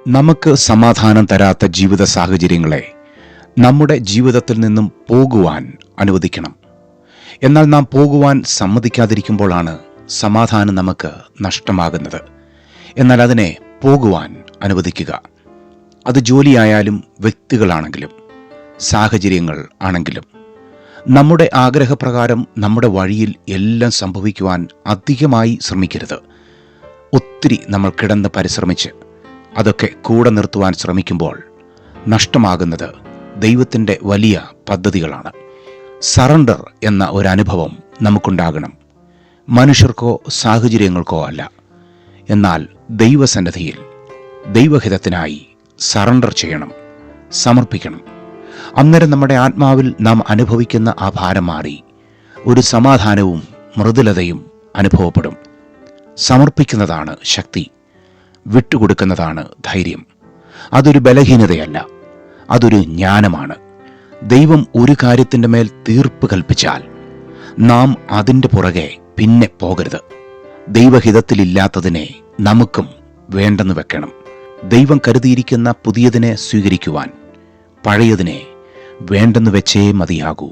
നമുക്ക് സമാധാനം തരാത്ത ജീവിത സാഹചര്യങ്ങളെ നമ്മുടെ ജീവിതത്തിൽ നിന്നും പോകുവാൻ അനുവദിക്കണം. എന്നാൽ നാം പോകുവാൻ സമ്മതിക്കാതിരിക്കുമ്പോഴാണ് സമാധാനം നമുക്ക് നഷ്ടമാകുന്നത്. എന്നാൽ അതിനെ പോകുവാൻ അനുവദിക്കുക. അത് ജോലിയായാലും വ്യക്തികളാണെങ്കിലും സാഹചര്യങ്ങൾ ആണെങ്കിലും നമ്മുടെ ആഗ്രഹപ്രകാരം നമ്മുടെ വഴിയിൽ എല്ലാം സംഭവിക്കുവാൻ അധികമായി ശ്രമിക്കരുത്. ഒത്തിരി നമ്മൾ കിടന്ന് പരിശ്രമിച്ച് അതൊക്കെ കൂടെ നിർത്തുവാൻ ശ്രമിക്കുമ്പോൾ നഷ്ടമാകുന്നത് ദൈവത്തിൻ്റെ വലിയ പദ്ധതികളാണ്. സറണ്ടർ എന്ന ഒരു അനുഭവം നമുക്കുണ്ടാകണം. മനുഷ്യർക്കോ സാഹചര്യങ്ങൾക്കോ അല്ല, എന്നാൽ ദൈവസന്നിധിയിൽ ദൈവഹിതത്തിനായി സറണ്ടർ ചെയ്യണം, സമർപ്പിക്കണം. അന്നേരം നമ്മുടെ ആത്മാവിൽ നാം അനുഭവിക്കുന്ന ആ ഭാരം മാറി ഒരു സമാധാനവും മൃദുലതയും അനുഭവപ്പെടും. സമർപ്പിക്കുന്നതാണ് ശക്തി, വിട്ടുകൊടുക്കുന്നതാണ് ധൈര്യം. അതൊരു ബലഹീനതയല്ല, അതൊരു ജ്ഞാനമാണ്. ദൈവം ഒരു കാര്യത്തിൻ്റെ മേൽ തീർപ്പ് കൽപ്പിച്ചാൽ നാം അതിൻ്റെ പുറകെ പിന്നെ പോകരുത്. ദൈവഹിതത്തിലില്ലാത്തതിനെ നമുക്കും വേണ്ടെന്ന് വെക്കണം. ദൈവം കരുതിയിരിക്കുന്ന പുതിയതിനെ സ്വീകരിക്കുവാൻ പഴയതിനെ വേണ്ടെന്ന് വെച്ചേ മതിയാകൂ.